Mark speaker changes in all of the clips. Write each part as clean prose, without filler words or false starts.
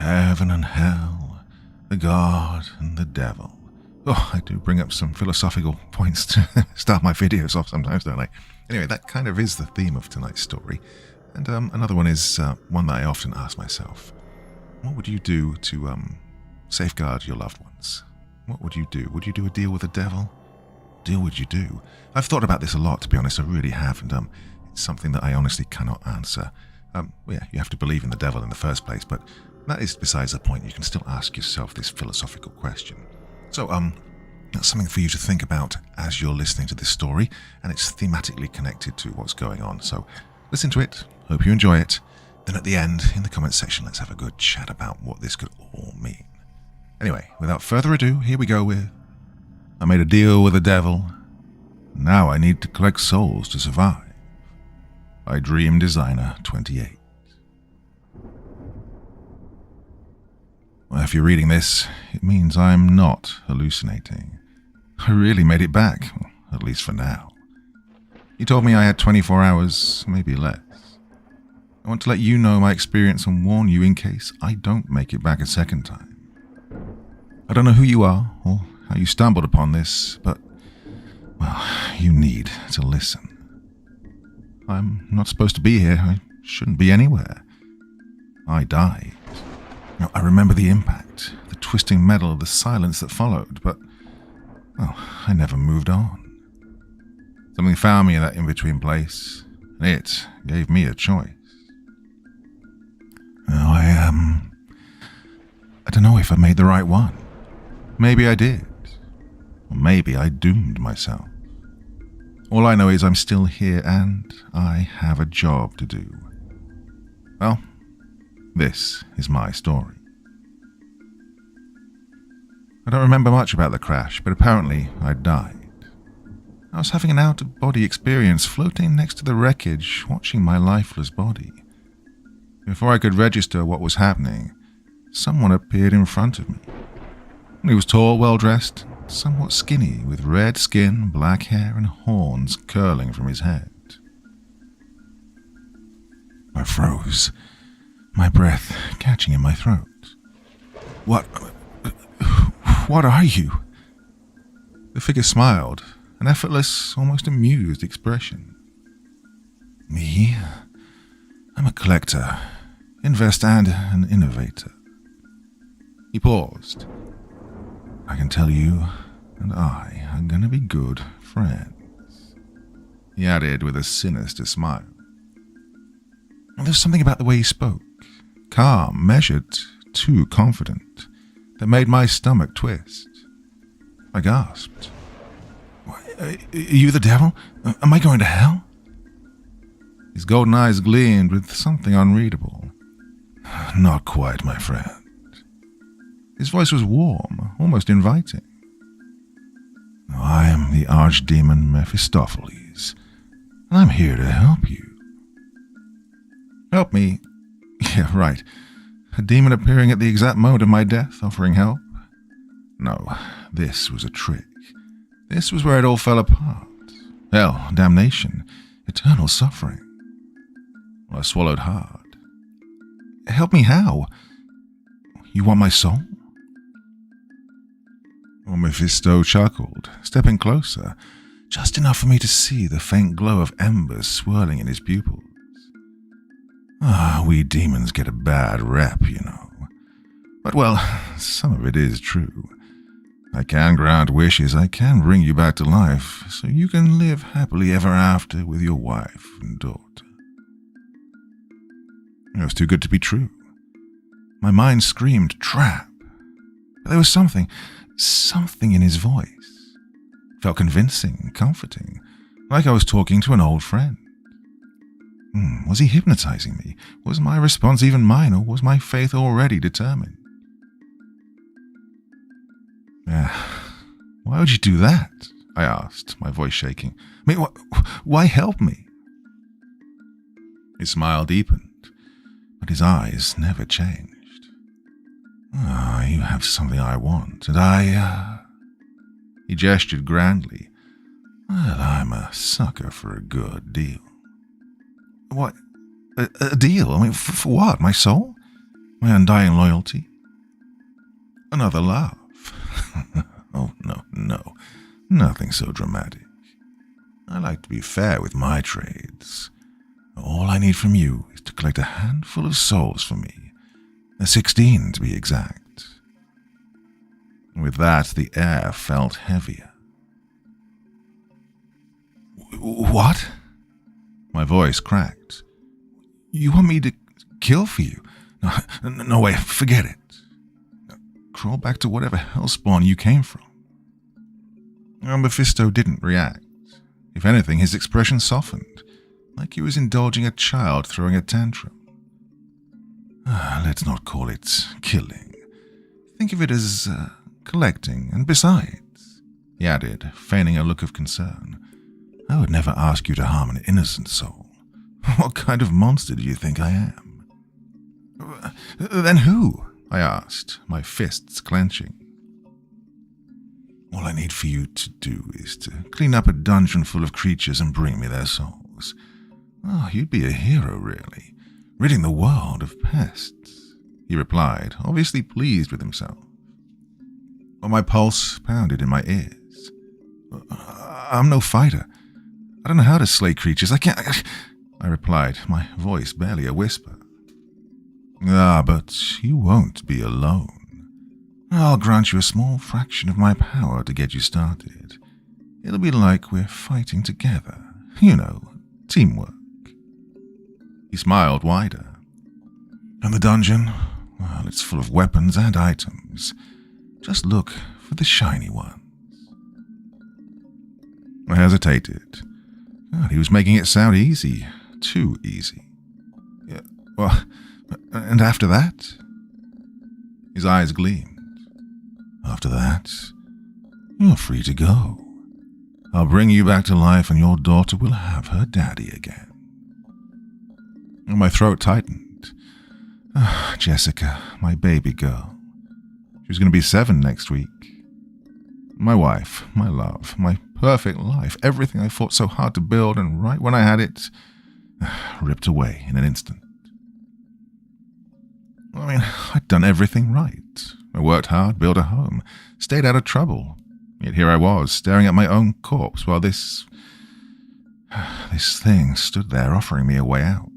Speaker 1: heaven and hell, the God and the devil. Oh, I do bring up some philosophical points to start my videos off sometimes, don't I? Anyway, that kind of is the theme of tonight's story. And another one is one that I often ask myself. What would you do to safeguard your loved ones? What would you do? Would you do a deal with the devil? What deal would you do? I've thought about this a lot, to be honest. I really have. And it's something that I honestly cannot answer. Yeah, you have to believe in the devil in the first place, but that is besides the point. You can still ask yourself this philosophical question. So, that's something for you to think about as you're listening to this story, and it's thematically connected to what's going on. So, listen to it. Hope you enjoy it. Then at the end, in the comments section, let's have a good chat about what this could all mean. Anyway, without further ado, here we go with I made a deal with the devil. Now I need to collect souls to survive. By Dream Designer 28. Well, if you're reading this, it means I'm not hallucinating. I really made it back, at least for now. He told me I had 24 hours, maybe less. I want to let you know my experience and warn you in case I don't make it back a second time. I don't know who you are or how you stumbled upon this, but, well, you need to listen. I'm not supposed to be here. I shouldn't be anywhere. I died. Now, I remember the impact, the twisting metal, the silence that followed, but, well, I never moved on. Something found me in that in-between place, and it gave me a choice. Now, I don't know if I made the right one. Maybe I did. Or maybe I doomed myself. All I know is I'm still here and I have a job to do. Well, this is my story. I don't remember much about the crash, but apparently I died. I was having an out-of-body experience floating next to the wreckage, watching my lifeless body. Before I could register what was happening, someone appeared in front of me. He was tall, well-dressed, somewhat skinny, with red skin, black hair, and horns curling from his head. I froze, my breath catching in my throat. What are you? The figure smiled, an effortless, almost amused expression. Me? I'm a collector, investor, and an innovator. He paused. I can tell you and I are gonna be good friends, he added with a sinister smile. There was something about the way he spoke, calm, measured, too confident, that made my stomach twist. I gasped. Are you the devil? Am I going to hell? His golden eyes gleamed with something unreadable. Not quite, my friend. His voice was warm, almost inviting. I am the Archdemon Mephistopheles, and I'm here to help you. Help me? Yeah, right. A demon appearing at the exact moment of my death, offering help? No, this was a trick. This was where it all fell apart. Hell, damnation, eternal suffering. Well, I swallowed hard. Help me how? You want my soul? Well, Mephisto chuckled, stepping closer, just enough for me to see the faint glow of embers swirling in his pupils. We demons get a bad rep, you know. But, well, some of it is true. I can grant wishes, I can bring you back to life, so you can live happily ever after with your wife and daughter. It was too good to be true. My mind screamed, trap. But there was something in his voice. Felt convincing, comforting, like I was talking to an old friend. Was he hypnotizing me? Was my response even mine, or was my faith already determined? Why would you do that? I asked, my voice shaking. I mean, why help me? His smile deepened, but his eyes never changed. You have something I want, and He gestured grandly. Well, I'm a sucker for a good deal. What? A deal? I mean, for what? My soul? My undying loyalty? Another laugh. Oh, no. Nothing so dramatic. I like to be fair with my trades. All I need from you is to collect a handful of souls for me. 16 to be exact. With that, the air felt heavier. What? My voice cracked. You want me to kill for you? No way, forget it. Crawl back to whatever hellspawn you came from. Mephisto didn't react. If anything, his expression softened, like he was indulging a child throwing a tantrum. Let's not call it killing. Think of it as collecting, and besides, he added, feigning a look of concern, I would never ask you to harm an innocent soul. What kind of monster do you think I am? Then who? I asked, my fists clenching. All I need for you to do is to clean up a dungeon full of creatures and bring me their souls. Oh, you'd be a hero, really, ridding the world of pests, he replied, obviously pleased with himself. But my pulse pounded in my ears. I'm no fighter. I don't know how to slay creatures. I can't... I replied, my voice barely a whisper. But you won't be alone. I'll grant you a small fraction of my power to get you started. It'll be like we're fighting together. You know, teamwork. He smiled wider. And the dungeon? Well, it's full of weapons and items. Just look for the shiny ones. I hesitated. God, he was making it sound easy. Too easy. Yeah, well, and after that? His eyes gleamed. After that, you're free to go. I'll bring you back to life and your daughter will have her daddy again. My throat tightened. Jessica, my baby girl. She was going to be 7 next week. My wife, my love, my perfect life, everything I fought so hard to build, and right when I had it, ripped away in an instant. I mean, I'd done everything right. I worked hard, built a home, stayed out of trouble. Yet here I was, staring at my own corpse while this thing stood there offering me a way out,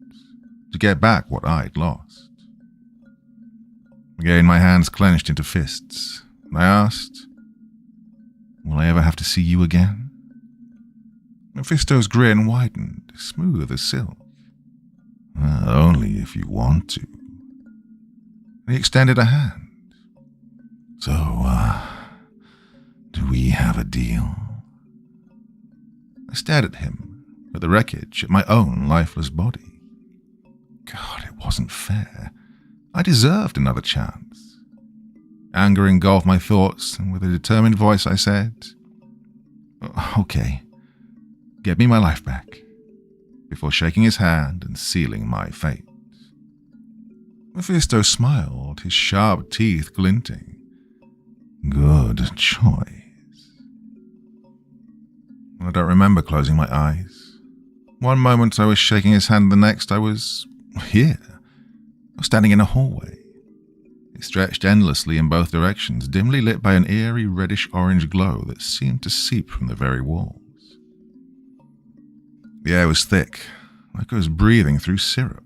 Speaker 1: to get back what I'd lost. Again, my hands clenched into fists, and I asked, will I ever have to see you again? Mephisto's grin widened, smooth as silk. Only if you want to. He extended a hand. So, do we have a deal? I stared at him, at the wreckage, at my own lifeless body. God, it wasn't fair. I deserved another chance. Anger engulfed my thoughts, and with a determined voice I said, Okay, get me my life back, before shaking his hand and sealing my fate. Mephisto smiled, his sharp teeth glinting. Good choice. I don't remember closing my eyes. One moment I was shaking his hand, the next I was here. I was standing in a hallway. It stretched endlessly in both directions, dimly lit by an eerie reddish-orange glow that seemed to seep from the very walls. The air was thick, like I was breathing through syrup,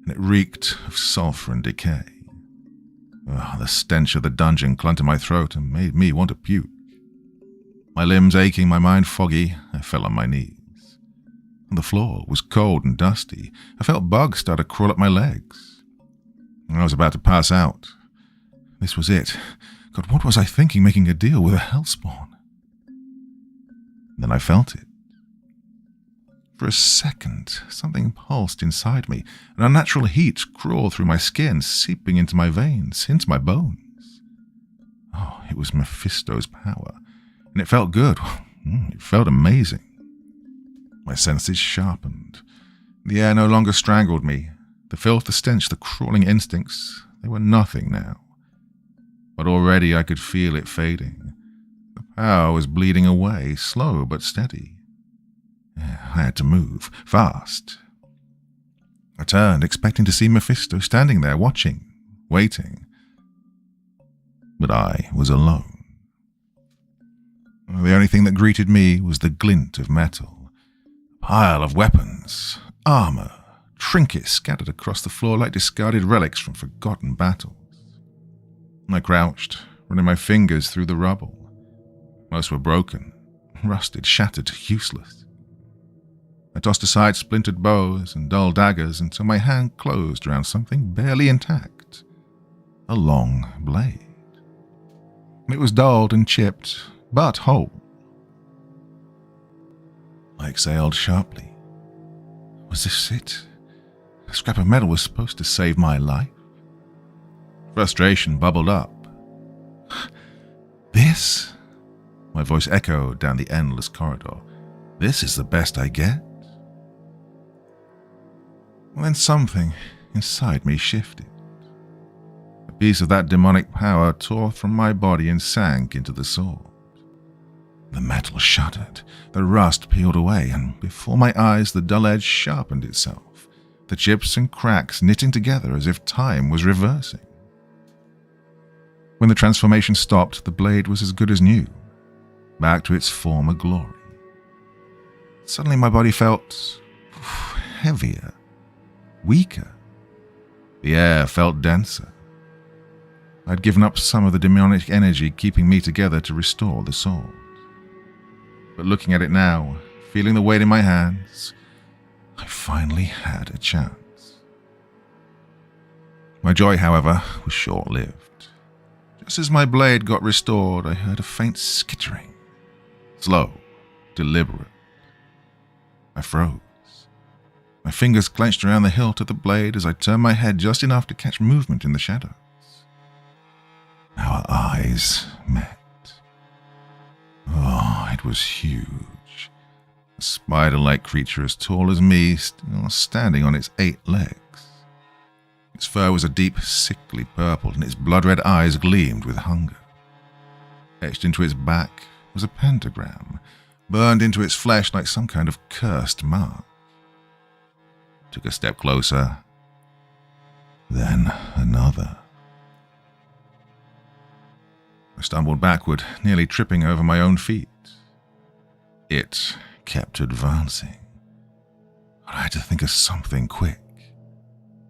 Speaker 1: and it reeked of sulfur and decay. The stench of the dungeon clung to my throat and made me want to puke. My limbs aching, my mind foggy, I fell on my knees. The floor was cold and dusty. I felt bugs start to crawl up my legs. I was about to pass out. This was it. God, what was I thinking, making a deal with a hellspawn? Then I felt it. For a second, something pulsed inside me. An unnatural heat crawled through my skin, seeping into my veins, into my bones. Oh, it was Mephisto's power, and it felt good. It felt amazing. My senses sharpened. The air no longer strangled me. The filth, the stench, the crawling instincts, they were nothing now. But already I could feel it fading. The power was bleeding away, slow but steady. I had to move, fast. I turned, expecting to see Mephisto standing there, watching, waiting. But I was alone. The only thing that greeted me was the glint of metal, a pile of weapons, armor, trinkets scattered across the floor like discarded relics from forgotten battles. I crouched, running my fingers through the rubble. Most were broken, rusted, shattered, useless. I tossed aside splintered bows and dull daggers until my hand closed around something barely intact, a long blade. It was dulled and chipped, but whole. I exhaled sharply. Was this it? A scrap of metal was supposed to save my life? Frustration bubbled up. This? My voice echoed down the endless corridor. This is the best I get? Well, then something inside me shifted. A piece of that demonic power tore from my body and sank into the sword. The metal shuddered, the rust peeled away, and before my eyes the dull edge sharpened itself, the chips and cracks knitting together as if time was reversing. When the transformation stopped, the blade was as good as new, back to its former glory. Suddenly my body felt heavier, weaker. The air felt denser. I'd given up some of the demonic energy keeping me together to restore the sword. But looking at it now, feeling the weight in my hands, I finally had a chance. My joy, however, was short-lived. Just as my blade got restored, I heard a faint skittering. Slow, deliberate. I froze. My fingers clenched around the hilt of the blade as I turned my head just enough to catch movement in the shadows. Our eyes met. Oh, it was huge. A spider-like creature as tall as me, standing on its 8 legs. Its fur was a deep, sickly purple, and its blood-red eyes gleamed with hunger. Etched into its back was a pentagram, burned into its flesh like some kind of cursed mark. Took a step closer, then another. I stumbled backward, nearly tripping over my own feet. It kept advancing. I had to think of something quick.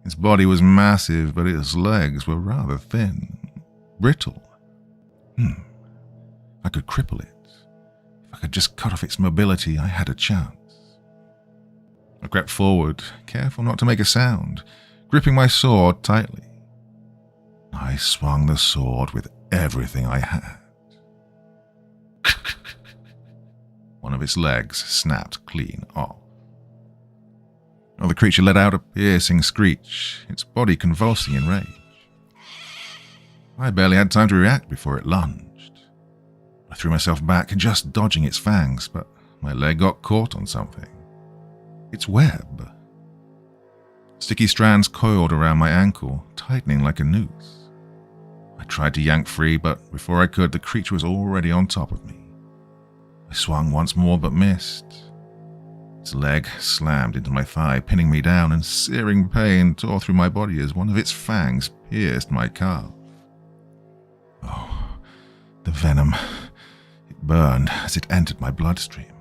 Speaker 1: Its body was massive, but its legs were rather thin, brittle. I could cripple it. If I could just cut off its mobility, I had a chance. I crept forward, careful not to make a sound, gripping my sword tightly. I swung the sword with everything I had. One of its legs snapped clean off. The creature let out a piercing screech, its body convulsing in rage. I barely had time to react before it lunged. I threw myself back, just dodging its fangs, but my leg got caught on something. Its web. Sticky strands coiled around my ankle, tightening like a noose. I tried to yank free, but before I could, the creature was already on top of me. I swung once more, but missed. Its leg slammed into my thigh, pinning me down, and searing pain tore through my body as one of its fangs pierced my calf. Oh, the venom. It burned as it entered my bloodstream.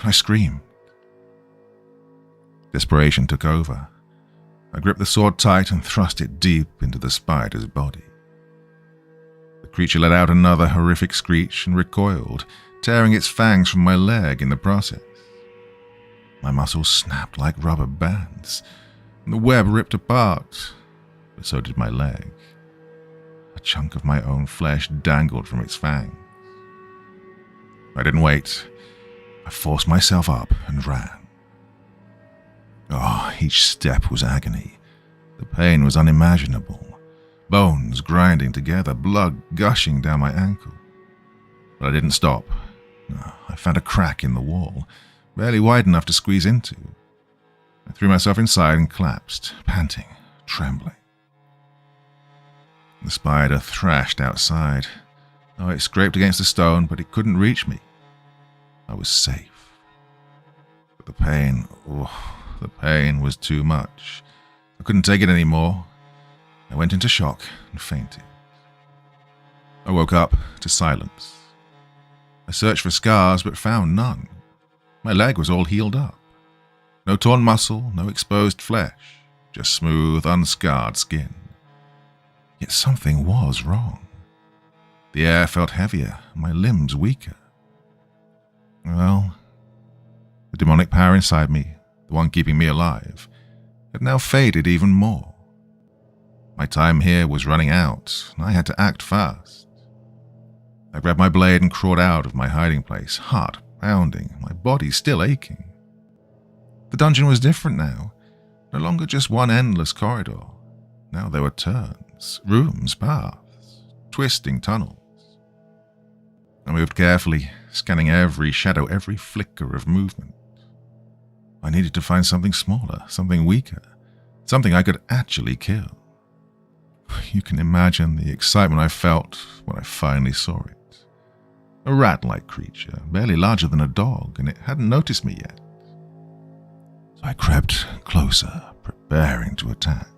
Speaker 1: I screamed. Desperation took over. I gripped the sword tight and thrust it deep into the spider's body. The creature let out another horrific screech and recoiled, tearing its fangs from my leg in the process. My muscles snapped like rubber bands, and the web ripped apart, but so did my leg. A chunk of my own flesh dangled from its fangs. I didn't wait. I forced myself up and ran. Oh, each step was agony. The pain was unimaginable. Bones grinding together, blood gushing down my ankle. But I didn't stop. No, I found a crack in the wall, barely wide enough to squeeze into. I threw myself inside and collapsed, panting, trembling. The spider thrashed outside. Oh, it scraped against the stone, but it couldn't reach me. I was safe. But the pain was too much. I couldn't take it anymore. I went into shock and fainted. I woke up to silence. I searched for scars but found none. My leg was all healed up. No torn muscle, no exposed flesh, just smooth, unscarred skin. Yet something was wrong. The air felt heavier, my limbs weaker. Well, the demonic power inside me, the one keeping me alive, had now faded even more. My time here was running out, and I had to act fast. I grabbed my blade and crawled out of my hiding place, heart pounding, my body still aching. The dungeon was different now, no longer just one endless corridor. Now there were turns, rooms, paths, twisting tunnels. I moved carefully, scanning every shadow, every flicker of movement. I needed to find something smaller, something weaker, something I could actually kill. You can imagine the excitement I felt when I finally saw it. A rat-like creature, barely larger than a dog, and it hadn't noticed me yet. So I crept closer, preparing to attack.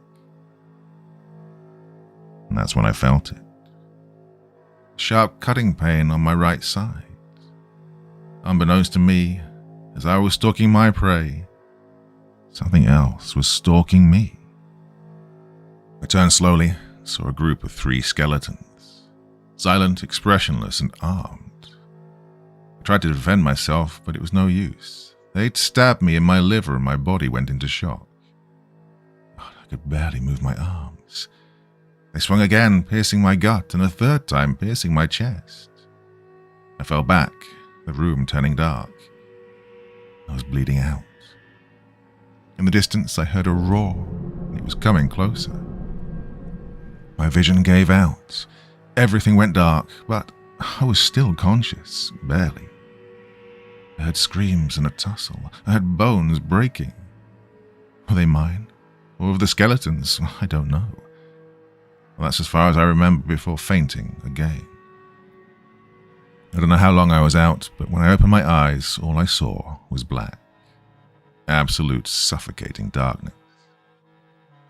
Speaker 1: And that's when I felt it. A sharp cutting pain on my right side. Unbeknownst to me, as I was stalking my prey, something else was stalking me. I turned slowly, saw a group of 3 skeletons, silent, expressionless, and armed. I tried to defend myself, but it was no use. They'd stabbed me in my liver and my body went into shock. I could barely move my arms. They swung again, piercing my gut, and a third time piercing my chest. I fell back, the room turning dark. I was bleeding out. In the distance, I heard a roar, and it was coming closer. My vision gave out. Everything went dark, but I was still conscious, barely. I heard screams and a tussle. I heard bones breaking. Were they mine? Or of the skeletons? I don't know. Well, that's as far as I remember before fainting again. I don't know how long I was out, but when I opened my eyes, all I saw was black. Absolute suffocating darkness.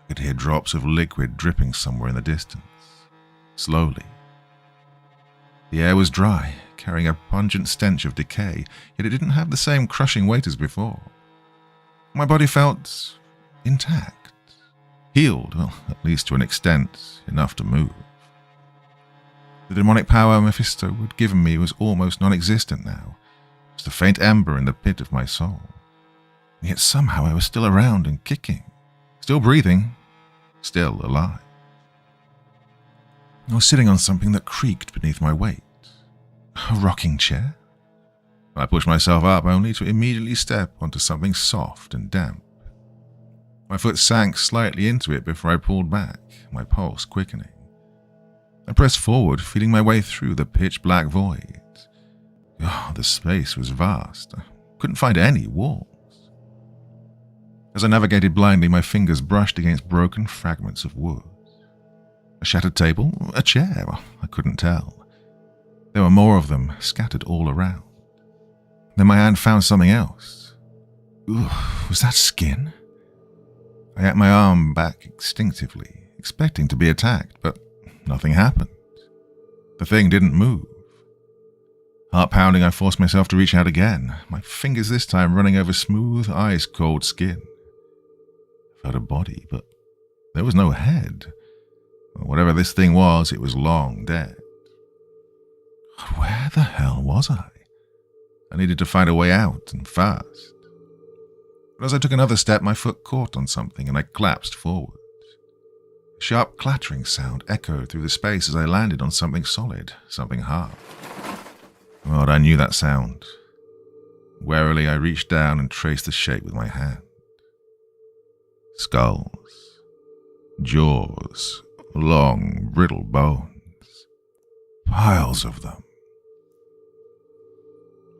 Speaker 1: I could hear drops of liquid dripping somewhere in the distance. Slowly. The air was dry, carrying a pungent stench of decay, yet it didn't have the same crushing weight as before. My body felt intact, healed, well, at least to an extent, enough to move. The demonic power Mephisto had given me was almost non-existent now, just a faint ember in the pit of my soul. And yet somehow I was still around and kicking, still breathing, still alive. I was sitting on something that creaked beneath my weight. A rocking chair? I pushed myself up only to immediately step onto something soft and damp. My foot sank slightly into it before I pulled back, my pulse quickening. I pressed forward, feeling my way through the pitch-black void. Oh, the space was vast. I couldn't find any walls. As I navigated blindly, my fingers brushed against broken fragments of wood. A shattered table? A chair? I couldn't tell. There were more of them, scattered all around. Then my hand found something else. Ooh, was that skin? I yanked my arm back instinctively, expecting to be attacked, but nothing happened. The thing didn't move. Heart pounding, I forced myself to reach out again, my fingers this time running over smooth, ice-cold skin. I felt a body, but there was no head. Whatever this thing was, it was long dead. Where the hell was I? I needed to find a way out, and fast. But as I took another step, my foot caught on something, and I collapsed forward. A sharp clattering sound echoed through the space as I landed on something solid, something hard. God, I knew that sound. Warily, I reached down and traced the shape with my hand. Skulls. Jaws. Long, brittle bones. Piles of them.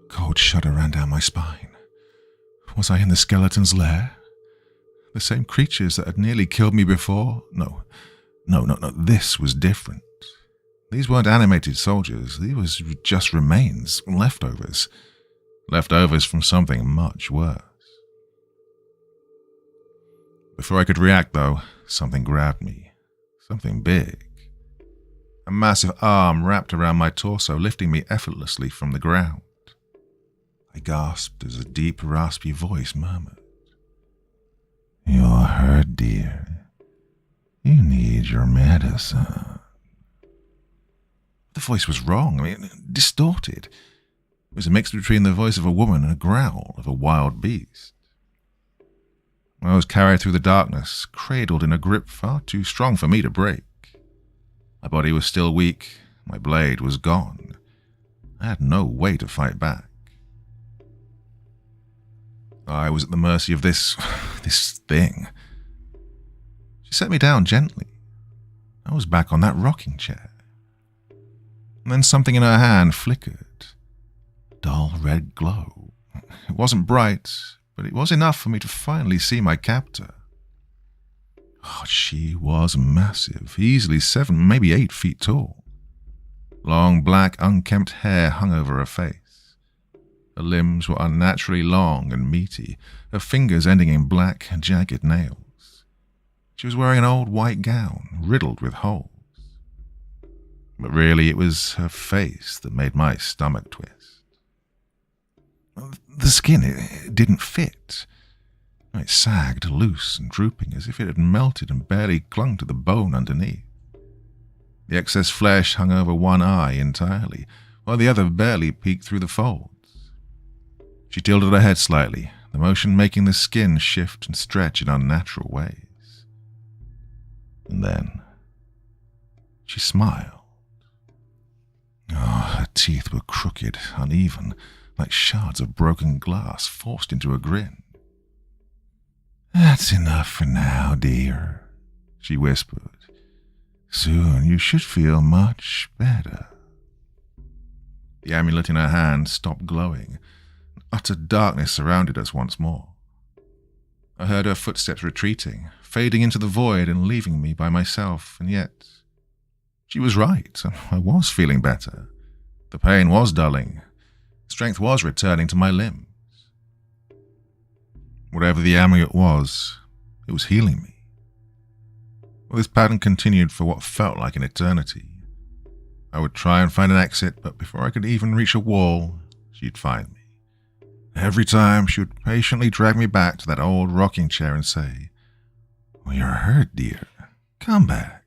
Speaker 1: A cold shudder ran down my spine. Was I in the skeleton's lair? The same creatures that had nearly killed me before? No. This was different. These weren't animated soldiers. These were just remains, leftovers. Leftovers from something much worse. Before I could react, though, something grabbed me. something big. A massive arm wrapped around my torso, lifting me effortlessly from the ground. I gasped as a deep, raspy voice murmured, "You're hurt, dear. You need your medicine." The voice was wrong, distorted. It was a mix between the voice of a woman and a growl of a wild beast. I was carried through the darkness, cradled in a grip far too strong for me to break. My body was still weak, my blade was gone. I had no way to fight back. I was at the mercy of this thing. She set me down gently. I was back on that rocking chair. And then something in her hand flickered. A dull red glow. It wasn't bright, but it was enough for me to finally see my captor. Oh, she was massive, easily 7, maybe 8 feet tall. Long, black, unkempt hair hung over her face. Her limbs were unnaturally long and meaty, her fingers ending in black, jagged nails. She was wearing an old white gown, riddled with holes. But really, it was her face that made my stomach twist. The skin, it didn't fit. It sagged loose and drooping as if it had melted and barely clung to the bone underneath. The excess flesh hung over one eye entirely, while the other barely peeked through the folds. She tilted her head slightly, the motion making the skin shift and stretch in unnatural ways. And then she smiled. Oh, her teeth were crooked, uneven, like shards of broken glass forced into a grin. "That's enough for now, dear," she whispered. "Soon you should feel much better." The amulet in her hand stopped glowing. Utter darkness surrounded us once more. I heard her footsteps retreating, fading into the void and leaving me by myself, and yet she was right. I was feeling better. The pain was dulling. Strength was returning to my limbs. Whatever the amulet was, it was healing me. Well, this pattern continued for what felt like an eternity. I would try and find an exit, but before I could even reach a wall, she'd find me. Every time, she would patiently drag me back to that old rocking chair and say, "Well, you're hurt, dear. Come back.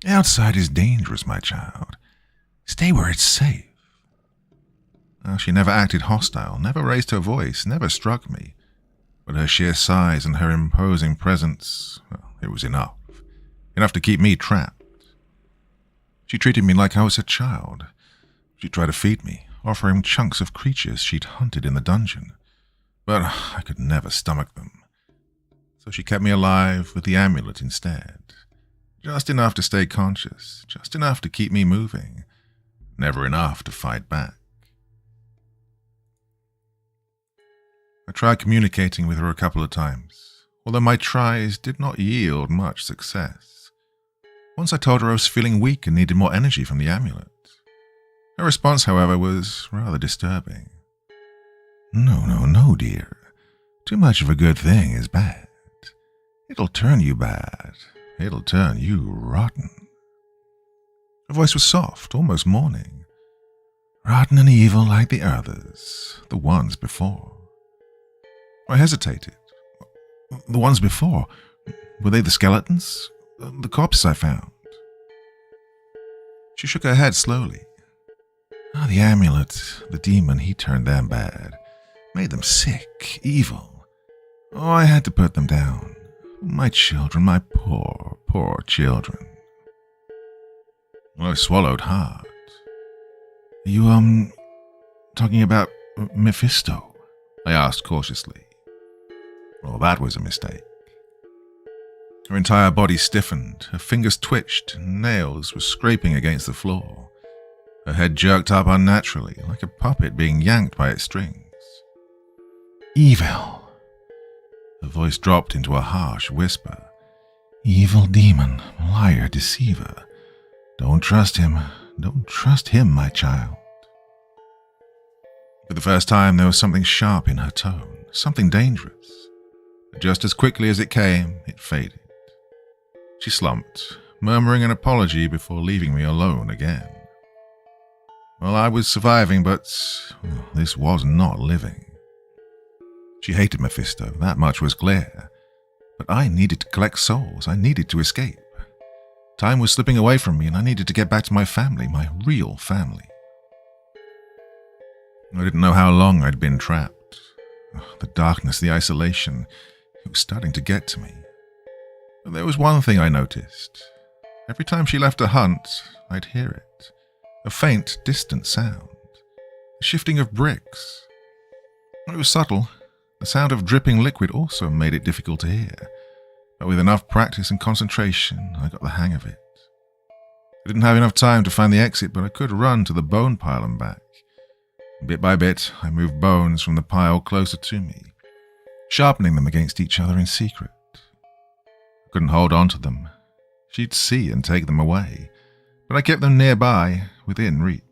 Speaker 1: Outside is dangerous, my child. Stay where it's safe." She never acted hostile, never raised her voice, never struck me. But her sheer size and her imposing presence, well, it was enough. Enough to keep me trapped. She treated me like I was a child. She tried to feed me, offering chunks of creatures she'd hunted in the dungeon. But I could never stomach them. So she kept me alive with the amulet instead. Just enough to stay conscious, just enough to keep me moving. Never enough to fight back. I tried communicating with her a couple of times, although my tries did not yield much success. Once I told her I was feeling weak and needed more energy from the amulet. Her response, however, was rather disturbing. No, dear. Too much of a good thing is bad. It'll turn you bad. It'll turn you rotten. Her voice was soft, almost mourning. Rotten and evil like the others, the ones before. I hesitated. The ones before? Were they the skeletons? The corpses I found? She shook her head slowly. The amulet, the demon, he turned them bad. Made them sick, evil. I had to put them down. My children, my poor children. I swallowed hard. Are you, talking about Mephisto? I asked cautiously. Well, that was a mistake. Her entire body stiffened, her fingers twitched, and nails were scraping against the floor. Her head jerked up unnaturally, like a puppet being yanked by its strings. Evil. Her voice dropped into a harsh whisper. Evil demon, liar, deceiver. Don't trust him. Don't trust him, my child. For the first time, there was something sharp in her tone, something dangerous. Just as quickly as it came, it faded. She slumped, murmuring an apology before leaving me alone again. Well, I was surviving, but this was not living. She hated Mephisto, that much was clear. But I needed to collect souls, I needed to escape. Time was slipping away from me, and I needed to get back to my family, my real family. I didn't know how long I'd been trapped. The darkness, the isolation, it was starting to get to me. But there was one thing I noticed. Every time she left a hunt, I'd hear it. A faint, distant sound. The shifting of bricks. It was subtle. The sound of dripping liquid also made it difficult to hear. But with enough practice and concentration, I got the hang of it. I didn't have enough time to find the exit, but I could run to the bone pile and back. Bit by bit, I moved bones from the pile closer to me, sharpening them against each other in secret. I couldn't hold on to them. She'd see and take them away, but I kept them nearby, within reach.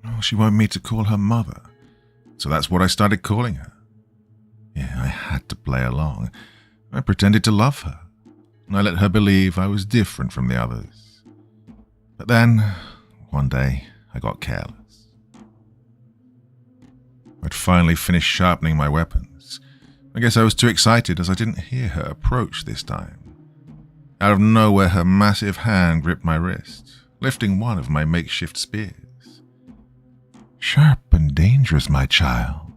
Speaker 1: Oh, she wanted me to call her mother, so that's what I started calling her. Yeah, I had to play along. I pretended to love her, and I let her believe I was different from the others. But then, one day, I got careless. I'd finally finished sharpening my weapons. I guess I was too excited as I didn't hear her approach this time. Out of nowhere, her massive hand gripped my wrist, lifting one of my makeshift spears. "Sharp and dangerous, my child."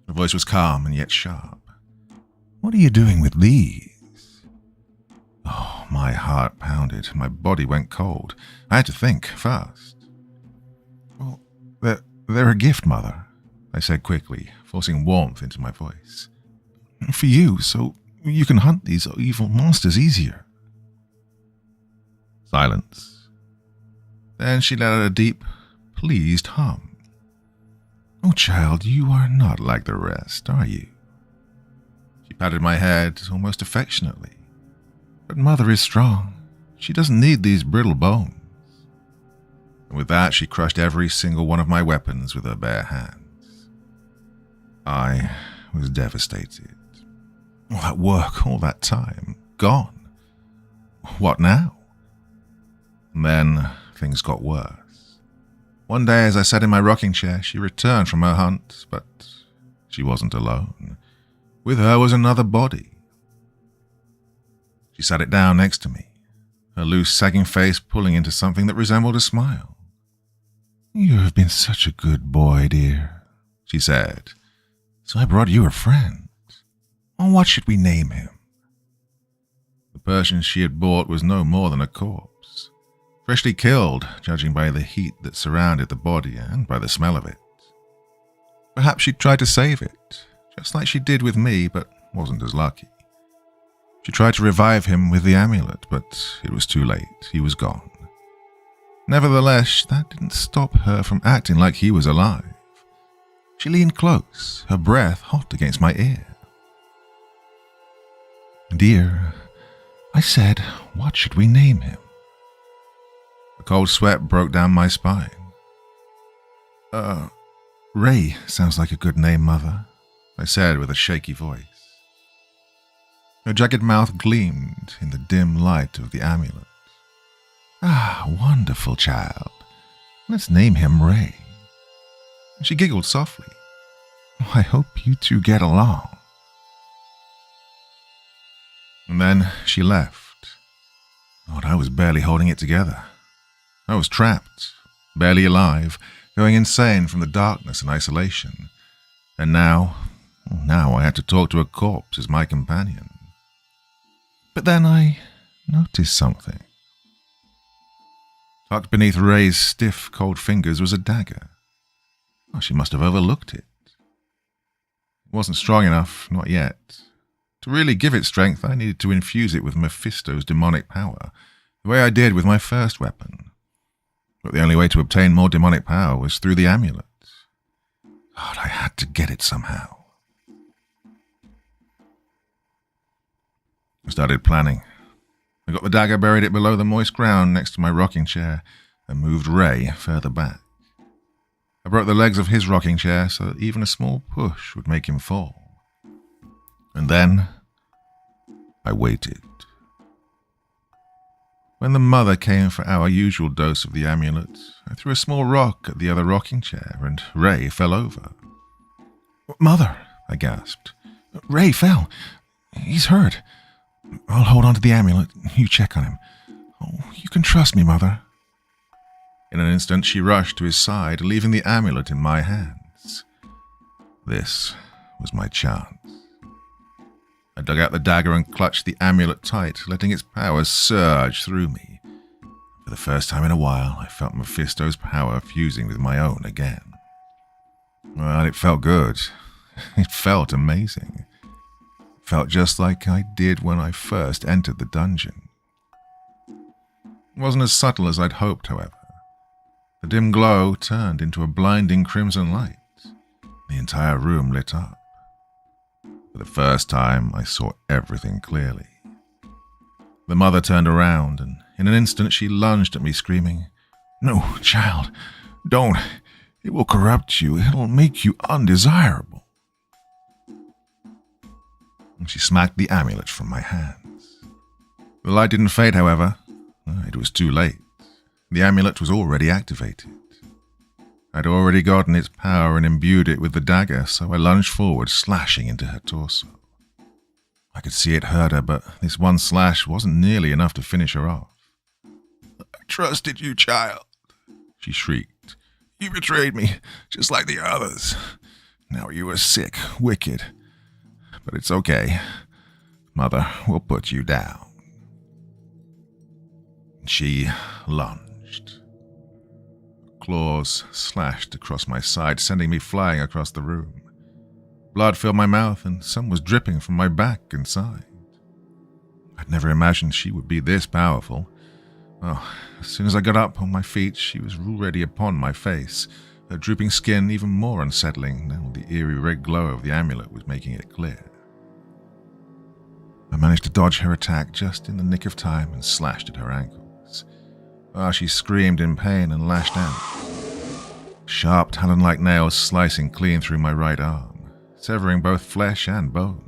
Speaker 1: Her voice was calm and yet sharp. "What are you doing with these?" Oh, my heart pounded. My body went cold. I had to think fast. "Well, they're a gift, Mother," I said quickly, forcing warmth into my voice. "For you, so you can hunt these evil monsters easier." Silence. Then she let out a deep, pleased hum. "Oh, child, you are not like the rest, are you?" She patted my head almost affectionately. "But Mother is strong. She doesn't need these brittle bones." And with that, she crushed every single one of my weapons with her bare hands. I was devastated. All that work, all that time, gone. What now? And then things got worse. One day, as I sat in my rocking chair, she returned from her hunt, but she wasn't alone. With her was another body. She sat it down next to me, her loose, sagging face pulling into something that resembled a smile. "You have been such a good boy, dear," she said, "so I brought you a friend. Well, what should we name him?" The Persian she had bought was no more than a corpse, freshly killed, judging by the heat that surrounded the body and by the smell of it. Perhaps she'd tried to save it, just like she did with me, but wasn't as lucky. She tried to revive him with the amulet, but it was too late. He was gone. Nevertheless, that didn't stop her from acting like he was alive. She leaned close, her breath hot against my ear. "Dear," I said, "what should we name him?" A cold sweat broke down my spine. Ray sounds like a good name, Mother," I said with a shaky voice. Her jagged mouth gleamed in the dim light of the amulet. "Ah, wonderful child. Let's name him Ray." She giggled softly. "I hope you two get along." And then she left. Lord, I was barely holding it together. I was trapped, barely alive, going insane from the darkness and isolation. And now I had to talk to a corpse as my companion. But then I noticed something. Tucked beneath Ray's stiff, cold fingers was a dagger. Oh, she must have overlooked it. It wasn't strong enough, not yet. To really give it strength, I needed to infuse it with Mephisto's demonic power, the way I did with my first weapon. But the only way to obtain more demonic power was through the amulet. God, I had to get it somehow. I started planning. I got the dagger, buried it below the moist ground next to my rocking chair, and moved Ray further back. I broke the legs of his rocking chair so that even a small push would make him fall. And then I waited. When the mother came for our usual dose of the amulet, I threw a small rock at the other rocking chair, and Ray fell over. "Mother," I gasped. "Ray fell. He's hurt. I'll hold on to the amulet. You check on him. Oh, you can trust me, Mother." In an instant, she rushed to his side, leaving the amulet in my hands. This was my chance. I dug out the dagger and clutched the amulet tight, letting its power surge through me. For the first time in a while, I felt Mephisto's power fusing with my own again. Well, it felt good. It felt amazing. It felt just like I did when I first entered the dungeon. It wasn't as subtle as I'd hoped, however. The dim glow turned into a blinding crimson light. The entire room lit up. For the first time, I saw everything clearly. The mother turned around, and in an instant she lunged at me, screaming, "No, child, don't. It will corrupt you. It'll make you undesirable." And she smacked the amulet from my hands. The light didn't fade, however. It was too late. The amulet was already activated. I'd already gotten its power and imbued it with the dagger, so I lunged forward, slashing into her torso. I could see it hurt her, but this one slash wasn't nearly enough to finish her off. "I trusted you, child," she shrieked. "You betrayed me, just like the others. Now you are sick, wicked. But it's okay. Mother will put you down." She lunged. Claws slashed across my side, sending me flying across the room. Blood filled my mouth, and some was dripping from my back and side. I'd never imagined she would be this powerful. Oh, as soon as I got up on my feet, she was already upon my face, her drooping skin even more unsettling now the eerie red glow of the amulet was making it clear. I managed to dodge her attack just in the nick of time and slashed at her ankles. She screamed in pain and lashed out. Sharp, talon-like nails slicing clean through my right arm, severing both flesh and bone.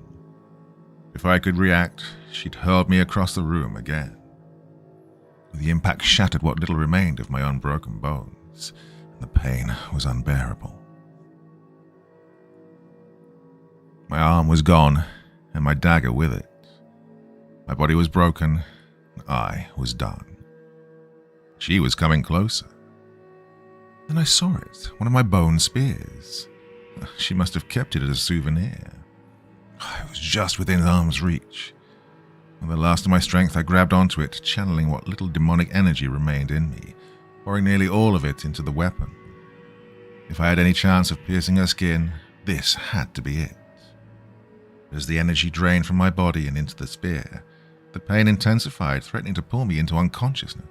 Speaker 1: Before I could react, she'd hurled me across the room again. The impact shattered what little remained of my unbroken bones, and the pain was unbearable. My arm was gone, and my dagger with it. My body was broken, and I was done. She was coming closer. Then I saw it, one of my bone spears. She must have kept it as a souvenir. It was just within arm's reach. With the last of my strength, I grabbed onto it, channeling what little demonic energy remained in me, pouring nearly all of it into the weapon. If I had any chance of piercing her skin, this had to be it. As the energy drained from my body and into the spear, the pain intensified, threatening to pull me into unconsciousness.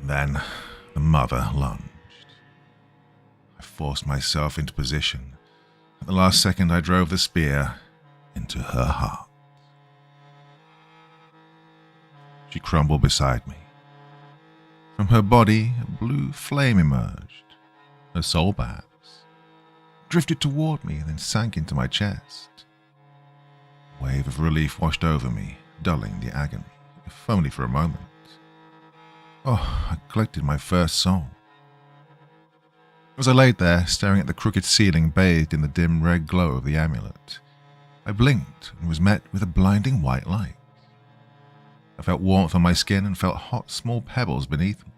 Speaker 1: Then the mother lunged. I forced myself into position. At the last second, I drove the spear into her heart. She crumbled beside me. From her body, a blue flame emerged. Her soul, perhaps, drifted toward me and then sank into my chest. A wave of relief washed over me, dulling the agony, if only for a moment. I collected my first soul. As I laid there, staring at the crooked ceiling bathed in the dim red glow of the amulet, I blinked and was met with a blinding white light. I felt warmth on my skin and felt hot, small pebbles beneath me.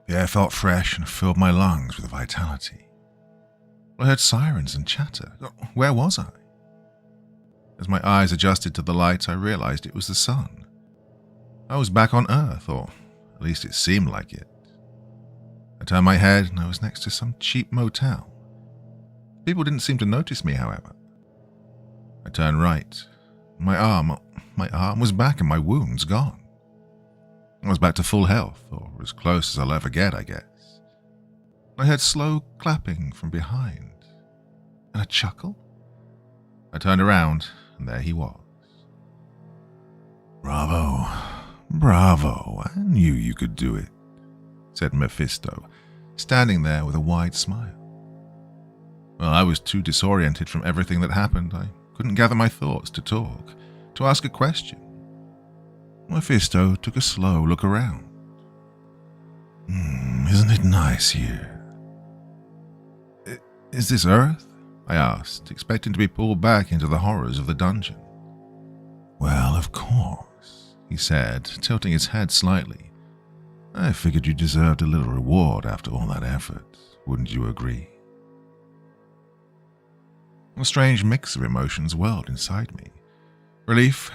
Speaker 1: The air felt fresh and filled my lungs with vitality. I heard sirens and chatter. Where was I? As my eyes adjusted to the light, I realized it was the sun. I was back on Earth, or at least it seemed like it. I turned my head and I was next to some cheap motel. People didn't seem to notice me, however. I turned right. My arm was back and my wounds gone. I was back to full health, or as close as I'll ever get, I guess. I heard slow clapping from behind, and a chuckle. I turned around, and there he was. "Bravo, bravo, I knew you could do it," said Mephisto, standing there with a wide smile. Well, I was too disoriented from everything that happened. I couldn't gather my thoughts to talk, to ask a question. Mephisto took a slow look around. Isn't it nice here? Is this Earth? I asked, expecting to be pulled back into the horrors of the dungeon. Well, of course, he said, tilting his head slightly. I figured you deserved a little reward after all that effort, wouldn't you agree? A strange mix of emotions welled inside me. Relief,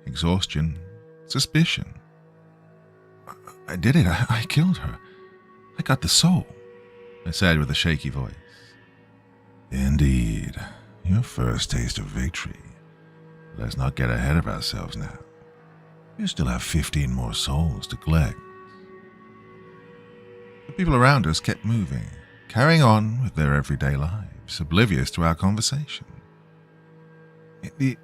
Speaker 1: exhaustion, suspicion. I did it. I killed her. I got the soul, I said with a shaky voice. Indeed, your first taste of victory. Let's not get ahead of ourselves now. You still have 15 more souls to collect. The people around us kept moving, carrying on with their everyday lives, oblivious to our conversation. The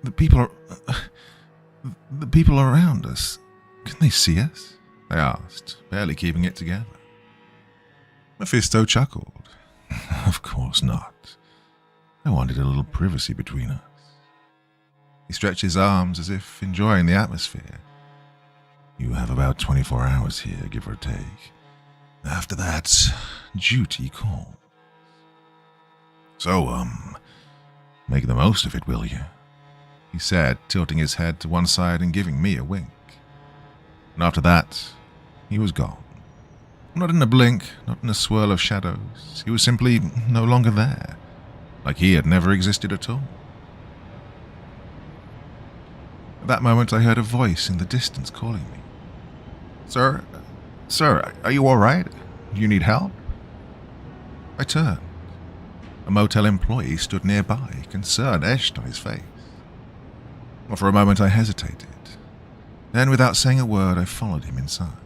Speaker 1: people around us, can they see us? I asked, barely keeping it together. Mephisto chuckled. Of course not. I wanted a little privacy between us. He stretched his arms as if enjoying the atmosphere. You have about 24 hours here, give or take. After that, duty calls. So, make the most of it, will you? He said, tilting his head to one side and giving me a wink. And after that, he was gone. Not in a blink, not in a swirl of shadows. He was simply no longer there, like he had never existed at all. At that moment, I heard a voice in the distance calling me. Sir, are you all right? Do you need help? I turned. A motel employee stood nearby, concern etched on his face. Well, for a moment, I hesitated. Then, without saying a word, I followed him inside.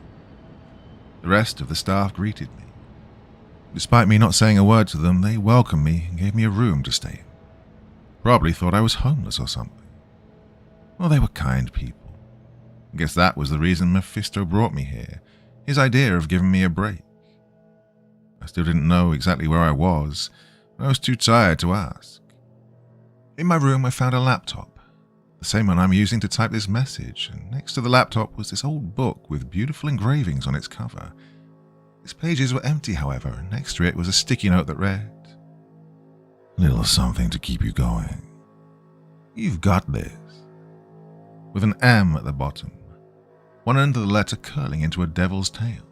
Speaker 1: The rest of the staff greeted me. Despite me not saying a word to them, they welcomed me and gave me a room to stay in. Probably thought I was homeless or something. Well, they were kind people. I guess that was the reason Mephisto brought me here, his idea of giving me a break. I still didn't know exactly where I was. I was too tired to ask. In my room, I found a laptop, the same one I'm using to type this message, and next to the laptop was this old book with beautiful engravings on its cover. Its pages were empty, however, and next to it was a sticky note that read, "Little something to keep you going. You've got this." With an M at the bottom, one end of the letter curling into a devil's tail.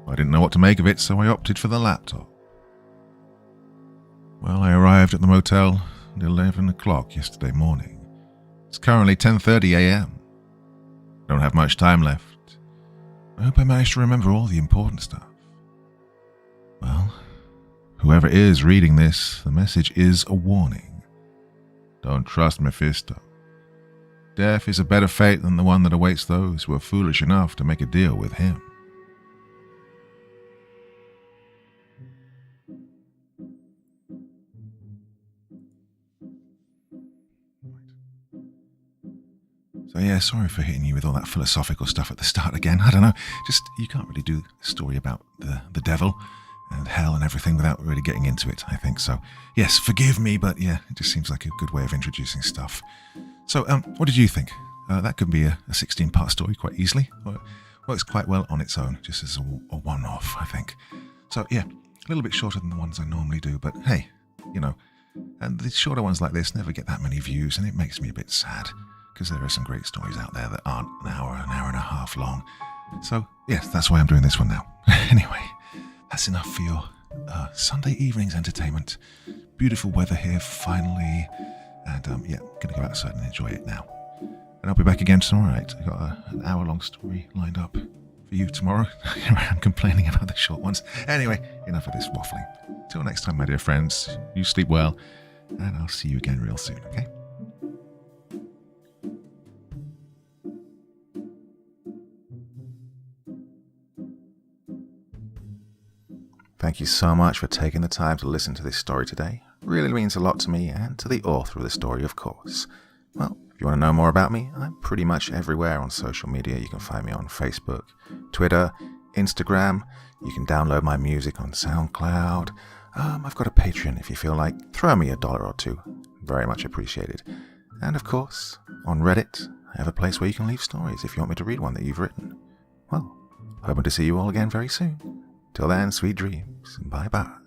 Speaker 1: I didn't know what to make of it, so I opted for the laptop. Well, I arrived at the motel at 11 o'clock yesterday morning. It's currently 10:30 a.m. Don't have much time left. I hope I managed to remember all the important stuff. Well, whoever is reading this, the message is a warning. Don't trust Mephisto. Death is a better fate than the one that awaits those who are foolish enough to make a deal with him. So yeah, sorry for hitting you with all that philosophical stuff at the start again. I don't know, just you can't really do a story about the devil and hell and everything without really getting into it, I think. So yes, forgive me, but yeah, it just seems like a good way of introducing stuff. So what did you think? That could be a 16-part story quite easily. Works quite well on its own, just as a one-off, I think. So yeah, a little bit shorter than the ones I normally do, but hey, you know, and the shorter ones like this never get that many views, and it makes me a bit sad, because there are some great stories out there that aren't an hour and a half long. So yes, that's why I'm doing this one now. Anyway, that's enough for your Sunday evening's entertainment. Beautiful weather here finally, and yeah, gonna go outside and enjoy it now. And I'll be back again tomorrow night. I've got an hour-long story lined up for you tomorrow. I'm complaining about the short ones. Anyway, enough of this waffling. Till next time, my dear friends, you sleep well, and I'll see you again real soon, okay? Thank you so much for taking the time to listen to this story today. It really means a lot to me and to the author of the story, of course. Well, if you want to know more about me, I'm pretty much everywhere on social media. You can find me on Facebook, Twitter, Instagram. You can download my music on SoundCloud. I've got a Patreon if you feel like. Throw me $1 or $2. Very much appreciated. And of course, on Reddit, I have a place where you can leave stories if you want me to read one that you've written. Well, hoping to see you all again very soon. Till then, sweet dreams. Bye-bye.